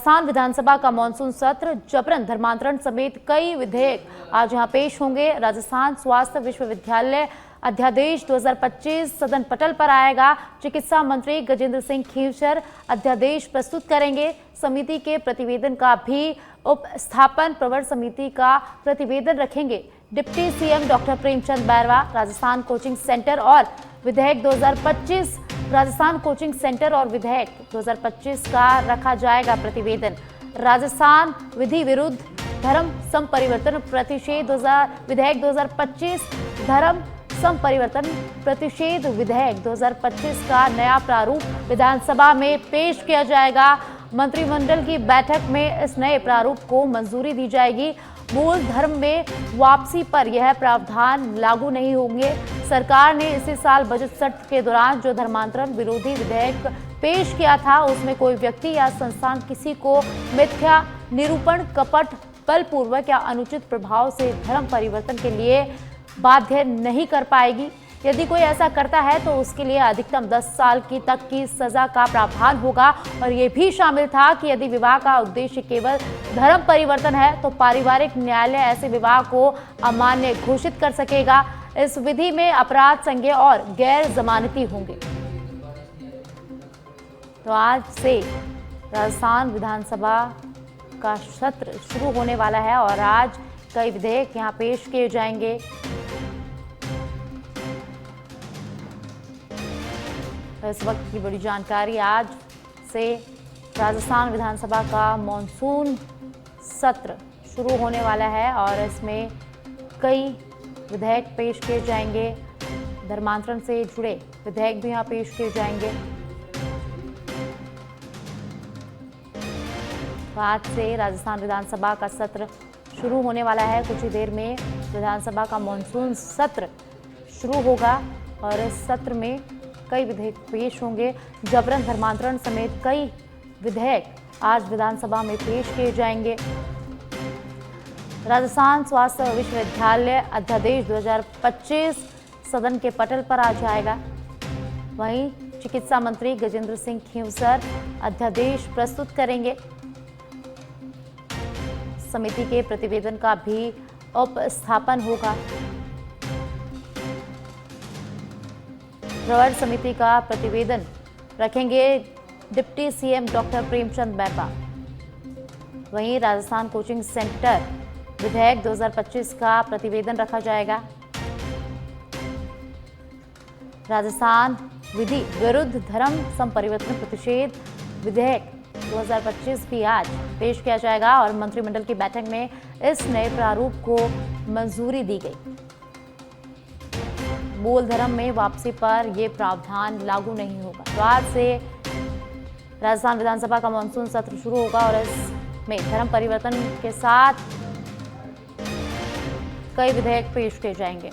राजस्थान विधानसभा का मानसून सत्र, जबरन धर्मांतरण समेत कई विधेयक आज यहां पेश होंगे। राजस्थान स्वास्थ्य विश्वविद्यालय अध्यादेश 2025 सदन पटल पर आएगा। चिकित्सा मंत्री गजेंद्र सिंह खींवसर अध्यादेश प्रस्तुत करेंगे। समिति के प्रतिवेदन का भी उपस्थापन प्रवर समिति का प्रतिवेदन रखेंगे। Deputy CM doctor Premchand Bairwa Rajasthan coaching centre और विधेयक 2025 राजस्थान कोचिंग सेंटर और विधेयक 2025 का रखा जाएगा प्रतिवेदन। राजस्थान विधि विरुद्ध धर्म संपरिवर्तन प्रतिषेध विधेयक 2025 धर्म संपरिवर्तन प्रतिषेध विधेयक 2025 का नया प्रारूप विधानसभा में पेश किया जाएगा। मंत्रिमंडल की बैठक में इस नए प्रारूप को मंजूरी दी जाएगी। मूल धर्म में वापसी पर यह प्रावधान लागू नहीं होंगे। सरकार ने इसी साल बजट सत्र के दौरान जो धर्मांतरण विरोधी विधेयक पेश किया था, उसमें कोई व्यक्ति या संस्थान किसी को मिथ्या निरूपण, कपट, बलपूर्वक या अनुचित प्रभाव से धर्म परिवर्तन के लिए बाध्य नहीं कर पाएगी। यदि कोई ऐसा करता है तो उसके लिए अधिकतम 10 साल तक की सजा का प्रावधान होगा। और ये भी शामिल था कि यदि विवाह का उद्देश्य केवल धर्म परिवर्तन है तो पारिवारिक न्यायालय ऐसे विवाह को अमान्य घोषित कर सकेगा। इस विधि में अपराध संज्ञेय और गैर जमानती होंगे। तो आज से राजस्थान विधानसभा का सत्र शुरू होने वाला है और आज कई विधेयक यहाँ पेश किए जाएंगे। इस वक्त की बड़ी जानकारी, आज से राजस्थान विधानसभा का मॉनसून सत्र शुरू होने वाला है और इसमें कई विधेयक पेश किए जाएंगे। धर्मांतरण से जुड़े विधेयक भी यहाँ पेश किए जाएंगे। तो आज से राजस्थान विधानसभा का सत्र शुरू होने वाला है। कुछ ही देर में विधानसभा का मॉनसून सत्र शुरू होगा और इस सत्र में कई विधेयक पेश होंगे। जबरन धर्मांतरण समेत कई विधेयक आज विधानसभा में पेश किए जाएंगे। राजस्थान स्वास्थ्य विश्वविद्यालय अध्यादेश 2025 सदन के पटल पर आ जाएगा। वहीं चिकित्सा मंत्री गजेंद्र सिंह खींवसर अध्यादेश प्रस्तुत करेंगे। समिति के प्रतिवेदन का भी उपस्थापन होगा। प्रवर समिति का प्रतिवेदन रखेंगे deputy CM doctor Premchand Bairwa. वहीं राजस्थान कोचिंग सेंटर विधेयक 2025 का प्रतिवेदन रखा जाएगा। राजस्थान विधि विरुद्ध धर्म संपरिवर्तन प्रतिषेध विधेयक 2025 भी आज पेश किया जाएगा और मंत्रिमंडल की बैठक में इस नए प्रारूप को मंजूरी दी गई। मूल धर्म में वापसी पर यह प्रावधान लागू नहीं होगा। तो आज से राजस्थान विधानसभा का मानसून सत्र शुरू होगा और इसमें धर्म परिवर्तन के साथ कई विधेयक पेश किए जाएंगे।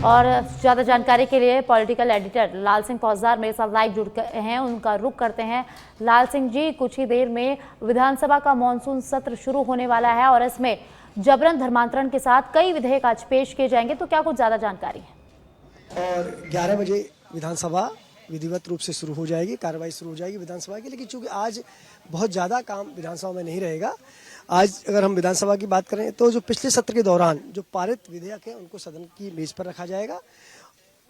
और ज्यादा जानकारी के लिए पॉलिटिकल एडिटर लाल सिंह फौजदार मेरे साथ लाइव जुड़ गए हैं, उनका रुख करते हैं। लाल सिंह जी, कुछ ही देर में विधानसभा का मानसून सत्र शुरू होने वाला है और इसमें जबरन धर्मांतरण के साथ कई विधेयक आज पेश किए जाएंगे, तो क्या कुछ ज्यादा जानकारी है? और 11 बजे विधानसभा विधिवत रूप से शुरू हो जाएगी, कार्रवाई शुरू हो जाएगी विधानसभा की। लेकिन चूंकि आज बहुत ज्यादा काम विधानसभा में नहीं रहेगा, आज अगर हम विधानसभा की बात करें तो जो पिछले सत्र के दौरान जो पारित विधेयक है उनको सदन की मेज पर रखा जाएगा।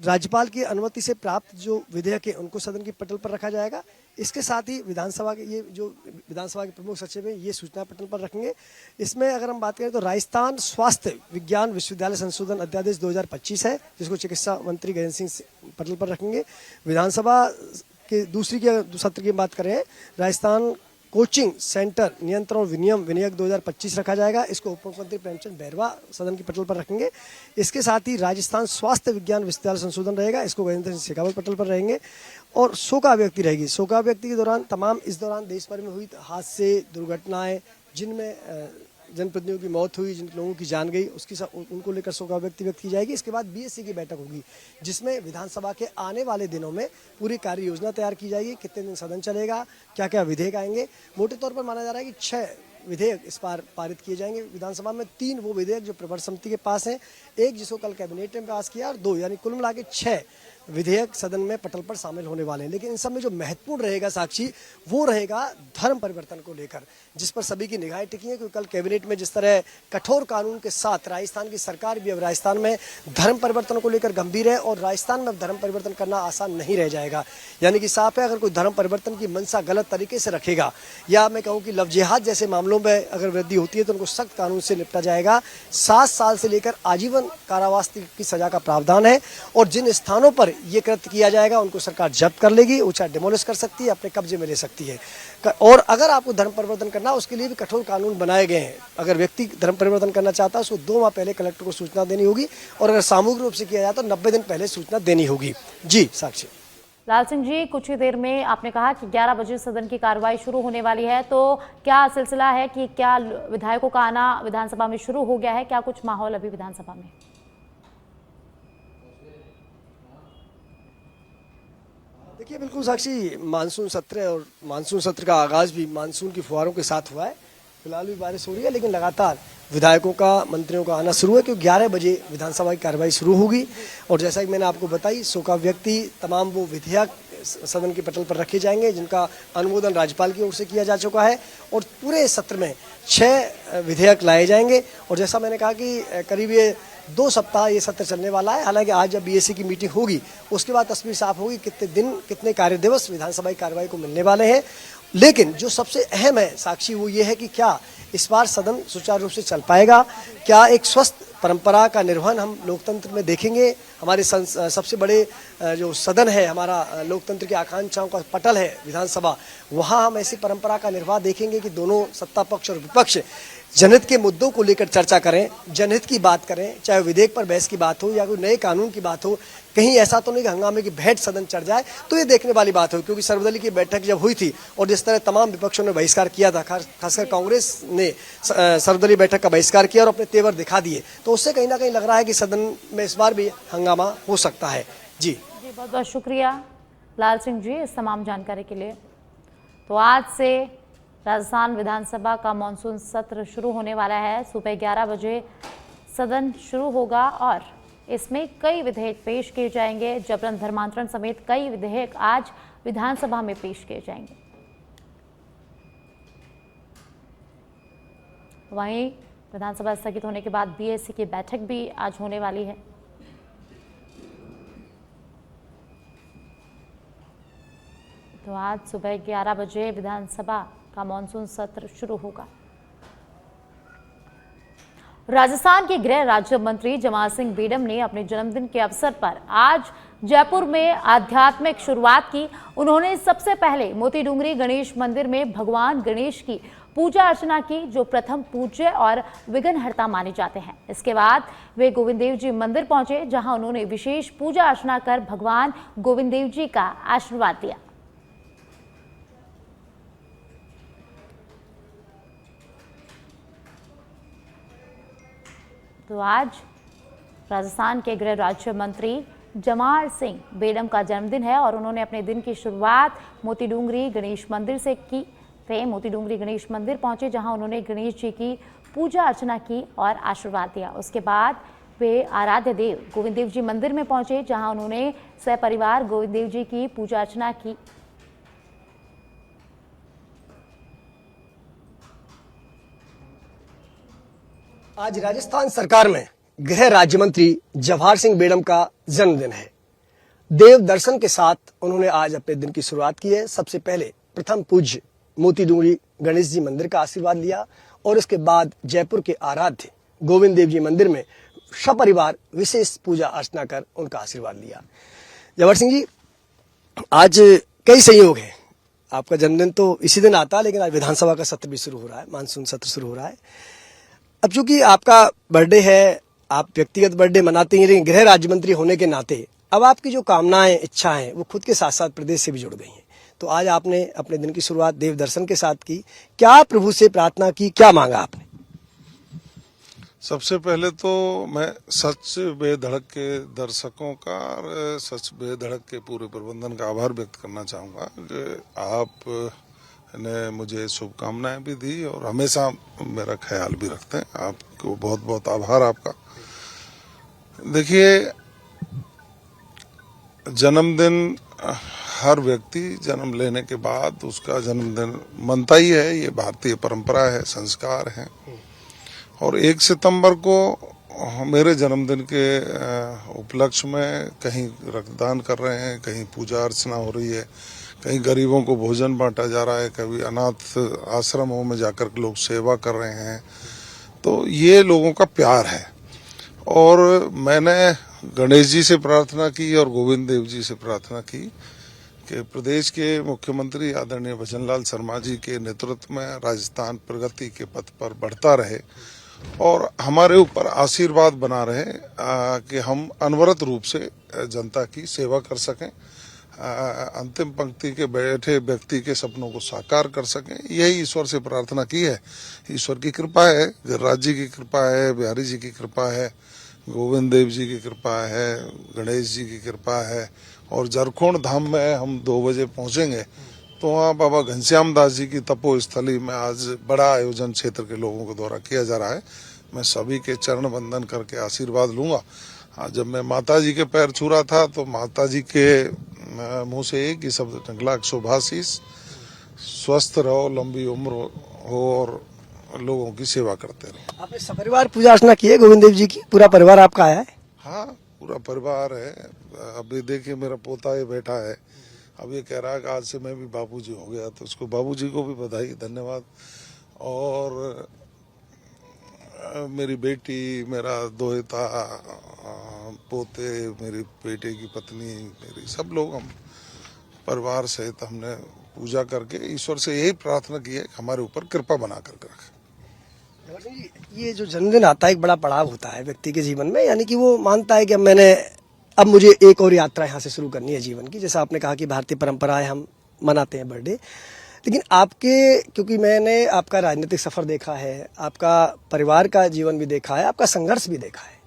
राज्यपाल की अनुमति से प्राप्त जो विधेयक है उनको सदन की पटल पर रखा जाएगा। इसके साथ ही विधानसभा के ये जो विधानसभा के प्रमुख सचिव हैं ये सूचना पटल पर रखेंगे। इसमें अगर हम बात करें तो राजस्थान स्वास्थ्य विज्ञान विश्वविद्यालय संशोधन अध्यादेश 2025 है, जिसको चिकित्सा मंत्री गजेंद्र सिंह पटल पर रखेंगे। विधानसभा के दूसरी के सत्र की बात करें, राजस्थान कोचिंग सेंटर नियंत्रण और विनियम विधेयक 2025 रखा जाएगा। इसको उप मुख्यमंत्री प्रेमचंद बैरवा सदन की पटल पर रखेंगे। इसके साथ ही राजस्थान स्वास्थ्य विज्ञान विश्वविद्यालय संशोधन रहेगा, इसको गजेंद्र सिंह शेखावत पटल पर रहेंगे। और शोकाभिव्यक्ति रहेगी। शोकाभिव्यक्ति के दौरान तमाम इस दौरान देश भर में हुई हादसे, दुर्घटनाएं, जिनमें जनप्रतिनिधियों की मौत हुई, जिन लोगों की जान गई, उनको लेकर शोकाभिव्यक्ति व्यक्त की जाएगी। इसके बाद बीएससी की बैठक होगी, जिसमें विधानसभा के आने वाले दिनों में पूरी कार्य योजना तैयार की जाएगी। कितने दिन सदन चलेगा, क्या क्या विधेयक आएंगे। मोटे तौर पर माना जा रहा है कि 6 विधेयक इस बार पारित किए जाएंगे विधानसभा में। 3 वो विधेयक जो प्रवर समिति के पास हैं, एक जिसको कल कैबिनेट ने पास किया और 2, यानी कुल मिला के 6 विधेयक सदन में पटल पर शामिल होने वाले हैं, लेकिन इन सब में जो महत्वपूर्ण रहेगा साक्षी, वो रहेगा धर्म परिवर्तन को लेकर, जिस पर सभी की निगाहें टिकी हैं। क्योंकि कल कैबिनेट में जिस तरह कठोर कानून के साथ राजस्थान की सरकार भी अब राजस्थान में धर्म परिवर्तन को लेकर गंभीर है, और राजस्थान में अब धर्म परिवर्तन करना आसान नहीं रह जाएगा। यानी कि साफ है, अगर कोई धर्म परिवर्तन की मंशा गलत तरीके से रखेगा, या मैं कहूँ कि लव जिहाद जैसे मामलों में अगर वृद्धि होती है तो उनको सख्त कानून से निपटा जाएगा। 7 साल से लेकर आजीवन कारावास की सजा का प्रावधान है, और जिन स्थानों पर ये कृत्य किया जाएगा उनको सरकार जब्त कर लेगी, वो चाहे डिमोलिश कर सकती है, अपने कब्जे में ले सकती है। और अगर आपको धर्म परिवर्तन करना, उसके लिए भी कठोर कानून बनाए गए हैं। अगर व्यक्ति धर्म परिवर्तन करना चाहता है उसको 2 माह पहले कलेक्टर को सूचना देनी होगी, और अगर सामूहिक रूप से किया जाए तो 90 दिन पहले सूचना देनी होगी। जी साक्षी। लाल सिंह जी, कुछ ही देर में आपने कहा कि 11 बजे सदन की कार्रवाई शुरू होने वाली है, तो क्या सिलसिला है कि क्या विधायकों का आना विधानसभा में शुरू हो गया है? क्या कुछ माहौल अभी विधानसभा में? देखिए, बिल्कुल साक्षी, मानसून सत्र है, और मानसून सत्र का आगाज भी मानसून की फुहारों के साथ हुआ है। फिलहाल भी बारिश हो रही है, लेकिन लगातार विधायकों का, मंत्रियों का आना शुरू है, क्योंकि 11 बजे विधानसभा की कार्रवाई शुरू होगी। और जैसा कि मैंने आपको बताई, शोका व्यक्ति, तमाम वो विधेयक सदन के पटल पर रखे जाएंगे जिनका अनुमोदन राज्यपाल की ओर से किया जा चुका है, और पूरे सत्र में 6 विधेयक लाए जाएंगे। और जैसा मैंने कहा कि करीब ये 2 सप्ताह ये सत्र चलने वाला है। हालांकि आज जब बीएससी की मीटिंग होगी उसके बाद तस्वीर साफ होगी कितने दिन, कितने कार्य दिवस विधानसभा की कार्रवाई को मिलने वाले हैं। लेकिन जो सबसे अहम है साक्षी, वो ये है कि क्या इस बार सदन सुचारू रूप से चल पाएगा, क्या एक स्वस्थ परंपरा का निर्वहन हम लोकतंत्र में देखेंगे। हमारे सबसे बड़े जो सदन है, हमारा लोकतंत्र की आकांक्षाओं का पटल है विधानसभा, वहाँ हम ऐसी परंपरा का निर्वाह देखेंगे कि दोनों सत्ता पक्ष और विपक्ष जनहित के मुद्दों को लेकर चर्चा करें, जनहित की बात करें, चाहे विधेयक पर बहस की बात हो या कोई नए कानून की बात हो। कहीं ऐसा तो नहीं कि हंगामे की भेंट सदन चढ़ जाए, तो ये देखने वाली बात हो। क्योंकि सर्वदलीय की बैठक जब हुई थी और जिस तरह तमाम विपक्षों ने बहिष्कार किया था, खासकर कांग्रेस ने सर्वदलीय बैठक का बहिष्कार किया और अपने तेवर दिखा दिए, तो उससे कहीं ना कहीं लग रहा है कि सदन में इस बार भी हंगामा हो सकता है। जी बहुत बहुत शुक्रिया लाल सिंह जी इस तमाम जानकारी के लिए। तो आज से राजस्थान विधानसभा का मानसून सत्र शुरू होने वाला है। सुबह 11 बजे सदन शुरू होगा और इसमें कई विधेयक पेश किए जाएंगे। जबरन धर्मांतरण समेत कई विधेयक आज विधानसभा में पेश किए जाएंगे। वहीं विधानसभा स्थगित होने के बाद बीएससी की बैठक भी आज होने वाली है। तो आज सुबह 11 बजे विधानसभा का मानसून सत्र शुरू होगा। राजस्थान के गृह राज्य मंत्री जमाल सिंह बेडम ने अपने जन्मदिन के अवसर पर आज जयपुर में आध्यात्मिक शुरुआत की। उन्होंने सबसे पहले मोती डूंगरी गणेश मंदिर में भगवान गणेश की पूजा अर्चना की, जो प्रथम पूज्य और विघ्नहर्ता माने जाते हैं। इसके बाद वे गोविंद देव जी मंदिर पहुंचे, जहां उन्होंने विशेष पूजा अर्चना कर भगवान गोविंद देव जी का आशीर्वाद लिया। तो आज राजस्थान के गृह राज्य मंत्री जमाल सिंह बेडम का जन्मदिन है और उन्होंने अपने दिन की शुरुआत मोती डूंगरी गणेश मंदिर से की। वे मोती डूंगरी गणेश मंदिर पहुंचे, जहां उन्होंने गणेश जी की पूजा अर्चना की और आशीर्वाद दिया। उसके बाद वे आराध्य देव गोविंद देव जी मंदिर में पहुंचे, जहां उन्होंने सपरिवार गोविंद देव जी की पूजा अर्चना की। आज राजस्थान सरकार में गृह राज्य मंत्री जवाहर सिंह बेडम का जन्मदिन है। देव दर्शन के साथ उन्होंने आज अपने दिन की शुरुआत की है। सबसे पहले प्रथम पूज्य मोती डूंगरी गणेश जी मंदिर का आशीर्वाद लिया और उसके बाद जयपुर के आराध्य गोविंद देव जी मंदिर में सपरिवार विशेष पूजा अर्चना कर उनका आशीर्वाद लिया। जवाहर सिंह जी, आज कई संयोग हैं। आपका जन्मदिन तो इसी दिन आता है, लेकिन आज विधानसभा का सत्र भी शुरू हो रहा है, मानसून सत्र शुरू हो रहा है। अब चूंकि आपका बर्थडे है, आप व्यक्तिगत बर्थडे मनाते हैं, लेकिन गृह राज्य मंत्री होने के नाते अब आपकी जो कामनाएं, इच्छाएं, वो खुद के साथ साथ प्रदेश से भी जुड़ गई हैं। तो आज आपने अपने दिन की शुरुआत देव दर्शन के साथ की। क्या प्रभु से प्रार्थना की, क्या मांगा आपने? सबसे पहले तो मैं सच बेधड़क के दर्शकों का और सच बेधड़क के पूरे प्रबंधन का आभार व्यक्त करना चाहूँगा कि आप ने मुझे शुभकामनाएं भी दी और हमेशा मेरा ख्याल भी रखते हैं। आपको बहुत बहुत आभार आपका। देखिए, जन्मदिन हर व्यक्ति जन्म लेने के बाद उसका जन्मदिन मनता ही है, ये भारतीय परंपरा है, संस्कार है। और 1 सितंबर को मेरे जन्मदिन के उपलक्ष्य में कहीं रक्तदान कर रहे हैं, कहीं पूजा अर्चना हो रही है, कहीं गरीबों को भोजन बांटा जा रहा है, कभी अनाथ आश्रमों में जाकर के लोग सेवा कर रहे हैं। तो ये लोगों का प्यार है। और मैंने गणेश जी से प्रार्थना की और गोविंद देव जी से प्रार्थना की कि प्रदेश के मुख्यमंत्री आदरणीय भजनलाल शर्मा जी के नेतृत्व में राजस्थान प्रगति के पथ पर बढ़ता रहे और हमारे ऊपर आशीर्वाद बना रहे कि हम अनवरत रूप से जनता की सेवा कर सकें, अंतिम पंक्ति के बैठे व्यक्ति के सपनों को साकार कर सकें। यही ईश्वर से प्रार्थना की है। ईश्वर की कृपा है, गिरिराज जी की कृपा है, बिहारी जी की कृपा है, गोविंद देव जी की कृपा है, गणेश जी की कृपा है। और जरखोण धाम में हम 2 बजे पहुंचेंगे तो वहाँ बाबा घनश्याम दास जी की तपोस्थली में आज बड़ा आयोजन क्षेत्र के लोगों के द्वारा किया जा रहा है। मैं सभी के चरण वंदन करके आशीर्वाद लूंगा। जब मैं माता जी के पैर छू रहा था तो माता जी के मुंह से एक ही शब्द निकला, शुभाशीष, स्वस्थ रहो, लंबी उम्र हो और लोगों की सेवा करते रहो। आपने सपरिवार पूजा अर्चना की है गोविंद देव जी की? पूरा परिवार आपका आया है? हाँ, पूरा परिवार है। अभी देखिए मेरा पोता ये बैठा है, अब ये कह रहा है कि आज से मैं भी बापूजी हो गया, तो उसको बाबूजी को भी बधाई, धन्यवाद। और मेरी बेटी, मेरा दोहता पोते, मेरी बेटे की पत्नी, मेरी सब लोग हम परिवार सहित हमने पूजा करके ईश्वर से यही प्रार्थना की है कि हमारे ऊपर कृपा बना करके रखे। ये जो जन्मदिन आता है एक बड़ा पड़ाव होता है व्यक्ति के जीवन में, यानी कि वो मानता है कि अब मुझे एक और यात्रा यहाँ से शुरू करनी है जीवन की। जैसा आपने कहा कि भारतीय परंपरा है, हम मनाते हैं बर्थडे, लेकिन आपके, क्योंकि मैंने आपका राजनीतिक सफर देखा है, आपका परिवार का जीवन भी देखा है, आपका संघर्ष भी देखा है।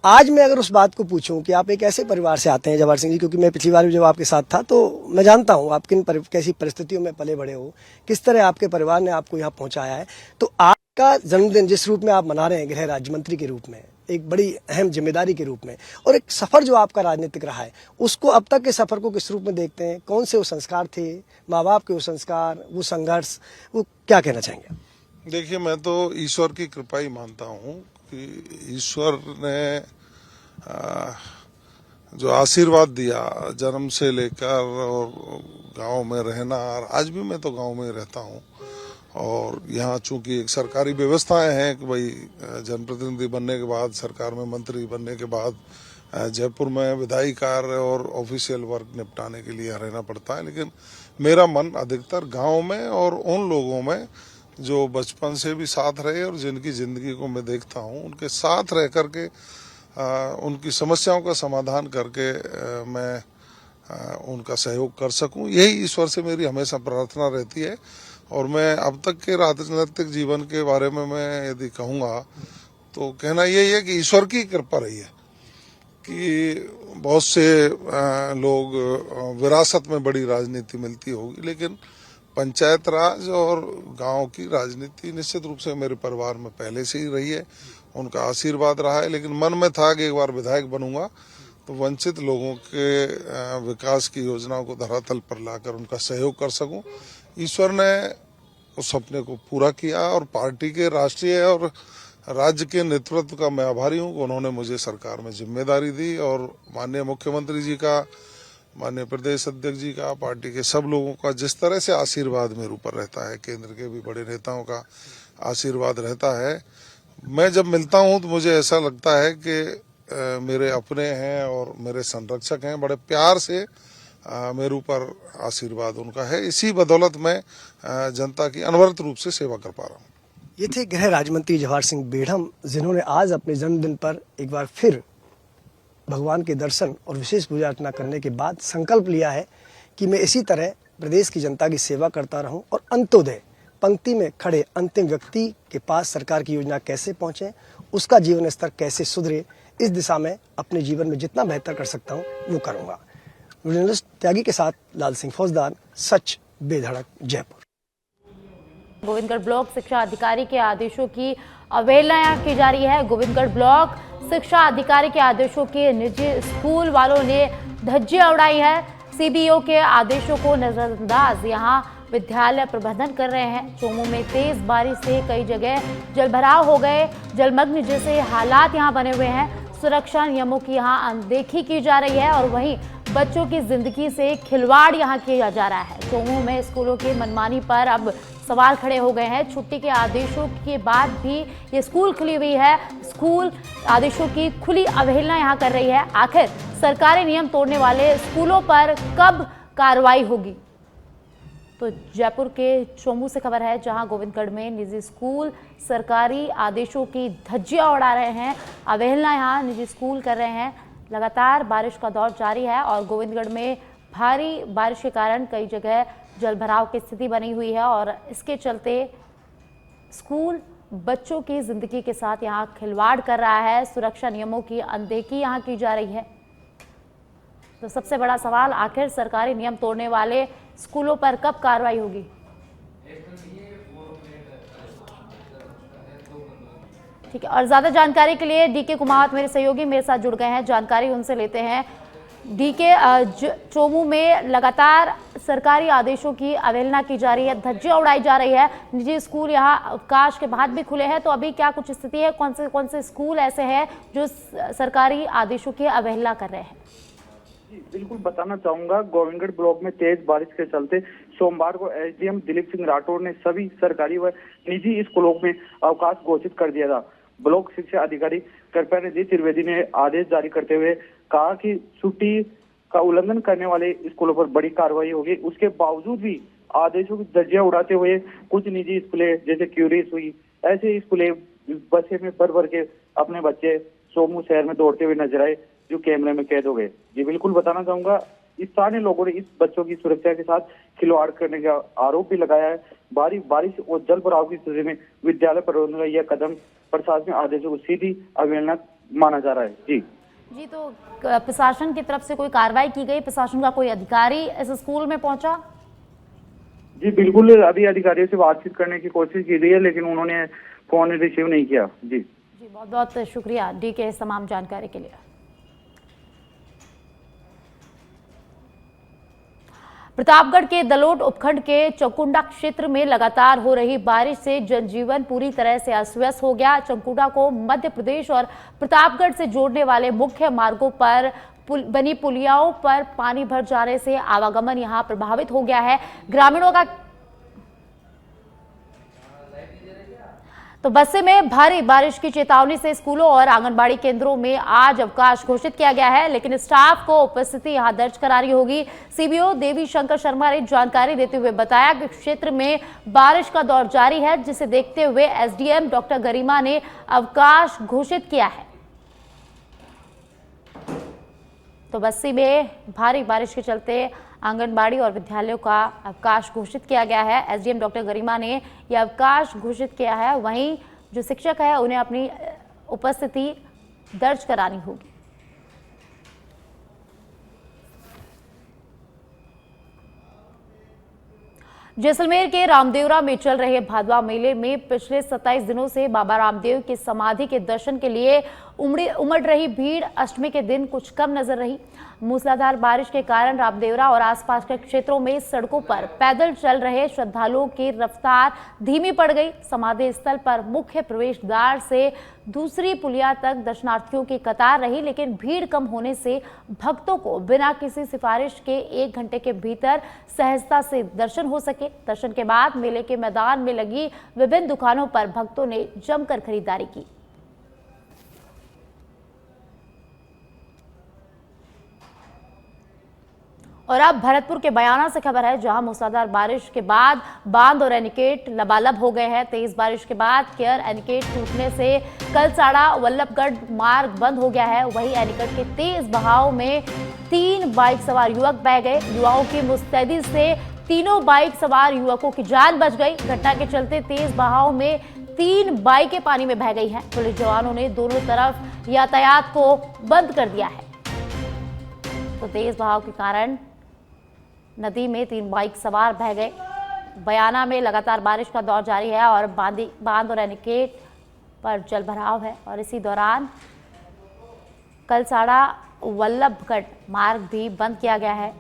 आज मैं अगर उस बात को पूछूं कि आप एक ऐसे परिवार से आते हैं जवाहर सिंह जी, क्योंकि मैं पिछली बार भी जब आपके साथ था तो मैं जानता हूं आप कैसी परिस्थितियों में पले बड़े हो, किस तरह आपके परिवार ने आपको यहाँ पहुंचाया है। तो आपका जन्मदिन जिस रूप में आप मना रहे हैं, गृह राज्य मंत्री के रूप में, एक बड़ी अहम जिम्मेदारी के रूप में, और एक सफर जो आपका राजनीतिक रहा है, उसको अब तक के सफर को किस रूप में देखते हैं? कौन से वो संस्कार थे, माँ बाप के वो संस्कार, वो संघर्ष, वो क्या कहना चाहेंगे? देखिए, मैं तो ईश्वर की कृपा ही मानता हूँ कि ईश्वर ने जो आशीर्वाद दिया जन्म से लेकर और गांव में रहना, और आज भी मैं तो गांव में रहता हूँ। और यहाँ चूंकि एक सरकारी व्यवस्थाएं हैं कि भाई जनप्रतिनिधि बनने के बाद, सरकार में मंत्री बनने के बाद जयपुर में विधायी कार्य और ऑफिशियल वर्क निपटाने के लिए रहना पड़ता है, लेकिन मेरा मन अधिकतर गांव में और उन लोगों में जो बचपन से भी साथ रहे और जिनकी जिंदगी को मैं देखता हूँ, उनके साथ रह करके उनकी समस्याओं का समाधान करके मैं उनका सहयोग कर सकूं। यही ईश्वर से मेरी हमेशा प्रार्थना रहती है। और मैं अब तक के राजनीतिक जीवन के बारे में मैं यदि कहूँगा तो कहना यही है कि ईश्वर की कृपा रही है कि बहुत से लोग विरासत में बड़ी राजनीति मिलती होगी, लेकिन पंचायत राज और गांव की राजनीति निश्चित रूप से मेरे परिवार में पहले से ही रही है, उनका आशीर्वाद रहा है। लेकिन मन में था कि एक बार विधायक बनूंगा तो वंचित लोगों के विकास की योजनाओं को धरातल पर लाकर उनका सहयोग कर सकूं। ईश्वर ने उस सपने को पूरा किया और पार्टी के राष्ट्रीय और राज्य के नेतृत्व का मैं आभारी हूं कि उन्होंने मुझे सरकार में जिम्मेदारी दी। और माननीय मुख्यमंत्री जी का, माननीय प्रदेश अध्यक्ष जी का, पार्टी के सब लोगों का जिस तरह से आशीर्वाद मेरे ऊपर रहता है, केंद्र के भी बड़े नेताओं का आशीर्वाद रहता है, मैं जब मिलता हूं तो मुझे ऐसा लगता है कि मेरे अपने हैं और मेरे संरक्षक हैं। बड़े प्यार से मेरे ऊपर आशीर्वाद उनका है। इसी बदौलत मैं जनता की अनवरत रूप से सेवा कर पा रहा हूँ। ये थे गृह राज्य मंत्री जवाहर सिंह बेढ़म, जिन्होंने आज अपने जन्मदिन पर एक बार फिर भगवान के दर्शन और विशेष पूजा अर्चना करने के बाद संकल्प लिया है कि मैं इसी तरह प्रदेश की जनता की सेवा करता रहूं और अंत्योदय पंक्ति में खड़े अंतिम व्यक्ति के पास सरकार की योजना कैसे पहुंचे, उसका जीवन स्तर कैसे सुधरे, इस दिशा में अपने जीवन में जितना बेहतर कर सकता हूं वो करूंगा। जर्नलिस्ट त्यागी के साथ लाल सिंह फौजदार, सच बेधड़क, जयपुर। गोविंदगढ़ ब्लॉक शिक्षा अधिकारी के आदेशों की अवहेलना यहाँ की जा रही है। गोविंदगढ़ ब्लॉक शिक्षा अधिकारी के आदेशों के निजी स्कूल वालों ने धज्जियां उड़ाई है। सीबीओ के आदेशों को नजरअंदाज यहाँ विद्यालय प्रबंधन कर रहे हैं। चोमू में तेज बारिश से कई जगह जलभराव हो गए, जलमग्न जैसे हालात यहाँ बने हुए हैं। सुरक्षा नियमों की यहाँ अनदेखी की जा रही है और वहीं बच्चों की जिंदगी से खिलवाड़ यहाँ किया जा रहा है। चोमू में स्कूलों की मनमानी पर अब सवाल खड़े हो गए हैं। छुट्टी के आदेशों के बाद भी ये स्कूल खुली हुई है, स्कूल आदेशों की खुली अवहेलना यहाँ कर रही है। आखिर सरकारी नियम तोड़ने वाले स्कूलों पर कब कार्रवाई होगी? तो जयपुर के चोमू से खबर है, जहां गोविंदगढ़ में निजी स्कूल सरकारी आदेशों की धज्जियां उड़ा रहे हैं, अवहेलना यहां निजी स्कूल कर रहे हैं। लगातार बारिश का दौर जारी है और गोविंदगढ़ में भारी बारिश के कारण कई जगह जलभराव की स्थिति बनी हुई है और इसके चलते स्कूल बच्चों की जिंदगी के साथ यहां खिलवाड़ कर रहा है। सुरक्षा नियमों की अनदेखी यहां की जा रही है। तो सबसे बड़ा सवाल, आखिर सरकारी नियम तोड़ने वाले स्कूलों पर कब कार्रवाई होगी? ठीक है, और ज्यादा जानकारी के लिए डीके कुमावत मेरे सहयोगी मेरे साथ जुड़ गए हैं, जानकारी उनसे लेते हैं। डीके, चोमू में लगातार सरकारी आदेशों की अवहेलना की जा रही है, धज्जियां उड़ाई जा रही है। निजी स्कूल यहाँ अवकाश के बाद भी खुले हैं, तो अभी क्या कुछ स्थिति है? कौन से स्कूल ऐसे हैं जो सरकारी आदेशों की अवहेलना कर रहे हैं? बिल्कुल बताना चाहूंगा, गोविंदगढ़ ब्लॉक में तेज बारिश के चलते सोमवार को एसडीएम दिलीप सिंह राठौर ने सभी सरकारी व निजी स्कूलों में अवकाश घोषित कर दिया था। ब्लॉक शिक्षा अधिकारी कृपया निधि त्रिवेदी ने आदेश जारी करते हुए कहा कि छुट्टी का उल्लंघन करने वाले स्कूलों पर बड़ी कार्रवाई होगी। उसके बावजूद भी आदेशों की धज्जियां उड़ाते हुए कुछ निजी स्कूलें जैसे क्यूरियस हुई, ऐसे स्कूलें बसें में भर भर के अपने बच्चे सोमू शहर में दौड़ते हुए नजर आए, जो कैमरे में कैद हो गए। जी बिल्कुल बताना चाहूंगा, इस स्थानीय लोगों ने इस बच्चों की सुरक्षा के साथ खिलवाड़ करने का आरोप भी लगाया है। भारी बारिश और जल भराव की स्थिति में विद्यालय प्रबंधन का यह कदम प्रशासनिक आदेशों को सीधी अवहेलना माना जा रहा है। जी, तो प्रशासन की तरफ से कोई कार्रवाई की गई? प्रशासन का कोई अधिकारी इस स्कूल में पहुंचा? जी बिल्कुल, अभी अधिकारियों से बातचीत करने की कोशिश की गई है, लेकिन उन्होंने फोन रिसीव नहीं किया। जी बहुत बहुत शुक्रिया डी के इस तमाम जानकारी के लिए। प्रतापगढ़ के दलोट उपखंड के चंकुंडा क्षेत्र में लगातार हो रही बारिश से जनजीवन पूरी तरह से अस्त व्यस्त हो गया। चंकुंडा को मध्य प्रदेश और प्रतापगढ़ से जोड़ने वाले मुख्य मार्गों पर बनी पुलियाओं पर पानी भर जाने से आवागमन यहां प्रभावित हो गया है। ग्रामीणों का तो बस्से में भारी बारिश की चेतावनी से स्कूलों और आंगनबाड़ी केंद्रों में आज अवकाश घोषित किया गया है, लेकिन स्टाफ को उपस्थिति यहां दर्ज करानी होगी। सीबीओ देवी शंकर शर्मा ने जानकारी देते हुए बताया कि क्षेत्र में बारिश का दौर जारी है, जिसे देखते हुए एसडीएम डॉक्टर गरिमा ने अवकाश घोषित किया है। तो बस्सी में भारी बारिश के चलते आंगनबाड़ी और विद्यालयों का अवकाश घोषित किया गया है। एसडीएम डॉक्टर गरिमा ने यह अवकाश घोषित किया है। वहीं जो शिक्षक है उन्हें अपनी उपस्थिति दर्ज करानी होगी। जैसलमेर के रामदेवरा में चल रहे भादवा मेले में पिछले 27 दिनों से बाबा रामदेव की समाधि के दर्शन के लिए उमड़ रही भीड़ अष्टमी के दिन कुछ कम नजर रही। मूसलाधार बारिश के कारण रामदेवरा और आसपास के क्षेत्रों में सड़कों पर पैदल चल रहे श्रद्धालुओं की रफ्तार धीमी पड़ गई। समाधि स्थल पर मुख्य प्रवेश द्वार से दूसरी पुलिया तक दर्शनार्थियों की कतार रही, लेकिन भीड़ कम होने से भक्तों को बिना किसी सिफारिश के 1 घंटे के भीतर सहजता से दर्शन हो सके। दर्शन के बाद मेले के मैदान में लगी विभिन्न दुकानों पर भक्तों ने जमकर खरीदारी की। और अब भरतपुर के बयाना से खबर है, जहां मूसलाधार बारिश के बाद बांध और एनीकेट लबालब हो गए हैं। तेज बारिश के बाद केयर एनीकेट टूटने से कलसाड़ा वल्लभगढ़ मार्ग बंद हो गया है। वहीं एनीकेट के तेज बहाव में 3 बाइक सवार युवक बह गए। युवाओं की मुस्तैदी से तीनों बाइक सवार युवकों की जान बच गई। घटना के चलते तेज बहाव में 3 बाइकें पानी में बह गई हैं। पुलिस जवानों ने दोनों तरफ यातायात को बंद कर दिया है। तो तेज बहाव के कारण नदी में 3 बाइक सवार बह गए। बयाना में लगातार बारिश का दौर जारी है और बांध और एनीकेट पर जलभराव है और इसी दौरान कलसाड़ा वल्लभगढ़ मार्ग भी बंद किया गया है।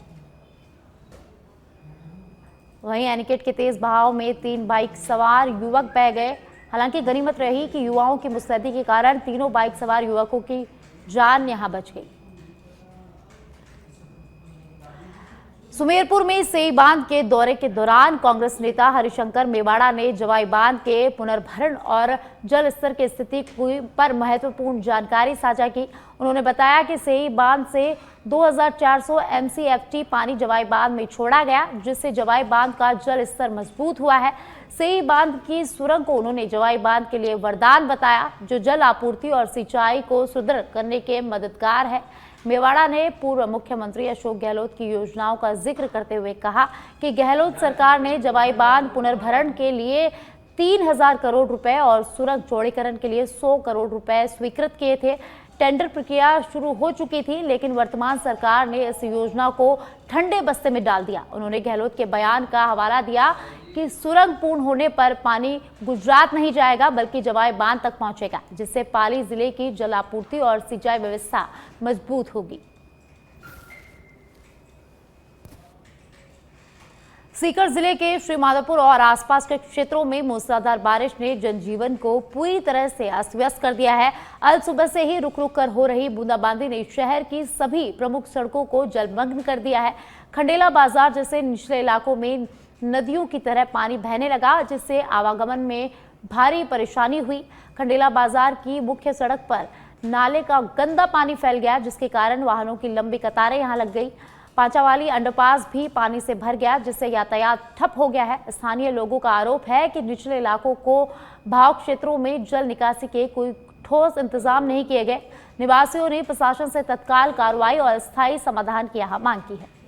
वहीं एनीकट के तेज बहाव में 3 बाइक सवार युवक बह गए। हालांकि गनीमत रही कि युवाओं की मुस्तैदी के कारण तीनों बाइक सवार युवकों की जान यहां बच गई। सुमेरपुर में सेई बांध के दौरे के दौरान कांग्रेस नेता हरिशंकर मेवाड़ा ने जवाई बांध के पुनर्भरण और जल स्तर की स्थिति पर महत्वपूर्ण जानकारी साझा की। उन्होंने बताया कि सेई बांध से 2400 MCFT पानी जवाई बांध में छोड़ा गया, जिससे जवाई बांध का जल स्तर मजबूत हुआ है। सेई बांध की सुरंग को उन्होंने जवाई बांध के लिए वरदान बताया, जो जल आपूर्ति और सिंचाई को सुदृढ़ करने के मददगार है। मेवाड़ा ने पूर्व मुख्यमंत्री अशोक गहलोत की योजनाओं का जिक्र करते हुए कहा कि गहलोत सरकार ने जवाई बांध पुनर्भरण के लिए 3000 करोड़ रुपए और सुरंग चौड़ीकरण के लिए 100 करोड़ रुपए स्वीकृत किए थे। टेंडर प्रक्रिया शुरू हो चुकी थी, लेकिन वर्तमान सरकार ने इस योजना को ठंडे बस्ते में डाल दिया। उन्होंने गहलोत के बयान का हवाला दिया कि सुरंग पूर्ण होने पर पानी गुजरात नहीं जाएगा बल्कि जवाई बांध तक पहुंचेगा, जिससे पाली जिले की जल आपूर्ति और सिंचाई व्यवस्था मजबूत होगी। सीकर जिले के श्रीमाधोपुर और आसपास के क्षेत्रों में मूसलाधार बारिश ने जनजीवन को पूरी तरह से अस्त व्यस्त कर दिया है। अल सुबह से ही रुक रुक कर हो रही बूंदाबांदी ने शहर की सभी प्रमुख सड़कों को जलमग्न कर दिया है। खंडेला बाजार जैसे निचले इलाकों में नदियों की तरह पानी बहने लगा, जिससे आवागमन में भारी परेशानी हुई। खंडेला बाजार की मुख्य सड़क पर नाले का गंदा पानी फैल गया, जिसके कारण वाहनों की लंबी कतारें यहां लग गई। पांचावाली अंडरपास भी पानी से भर गया, जिससे यातायात ठप हो गया है। स्थानीय लोगों का आरोप है कि निचले इलाकों को भाव क्षेत्रों में जल निकासी के कोई ठोस इंतजाम नहीं किए गए। निवासियों ने प्रशासन से तत्काल कार्रवाई और स्थायी समाधान की मांग की है।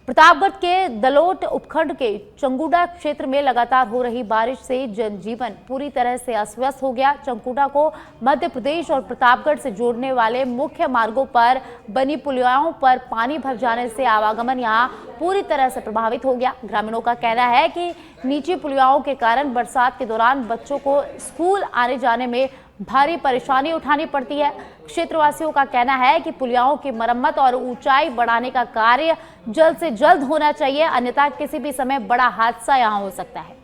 प्रतापगढ़ के दलोट उपखंड के चंगुडा क्षेत्र में लगातार हो रही बारिश से जनजीवन पूरी तरह से अस्त व्यस्त हो गया। चंगुडा को मध्य प्रदेश और प्रतापगढ़ से जोड़ने वाले मुख्य मार्गों पर बनी पुलियाओं पर पानी भर जाने से आवागमन यहां पूरी तरह से प्रभावित हो गया। ग्रामीणों का कहना है कि नीची पुलियाओं के कारण बरसात के दौरान बच्चों को स्कूल आने जाने में भारी परेशानी उठानी पड़ती है। क्षेत्रवासियों का कहना है कि पुलियाओं की मरम्मत और ऊंचाई बढ़ाने का कार्य जल्द से जल्द होना चाहिए, अन्यथा किसी भी समय बड़ा हादसा यहां हो सकता है।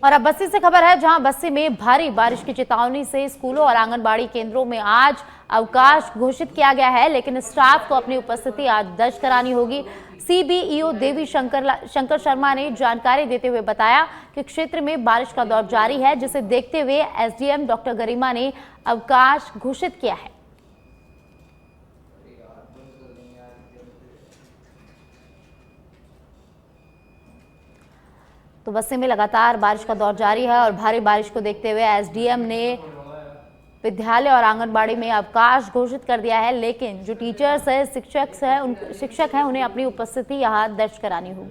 और अब बस्ती से खबर है, जहां बस्ती में भारी बारिश की चेतावनी से स्कूलों और आंगनबाड़ी केंद्रों में आज अवकाश घोषित किया गया है, लेकिन स्टाफ को अपनी उपस्थिति आज दर्ज करानी होगी। CBEO देवी शंकर शर्मा ने जानकारी देते हुए बताया कि क्षेत्र में बारिश का दौर जारी है, जिसे देखते हुए SDM डॉक्टर गरिमा ने अवकाश घोषित किया है। तो बस्ती में लगातार बारिश का दौर जारी है और भारी बारिश को देखते हुए SDM ने विद्यालय और आंगनबाड़ी में अवकाश घोषित कर दिया है, लेकिन जो टीचर्स है, शिक्षक है, उन्हें अपनी उपस्थिति यहां दर्ज करानी होगी।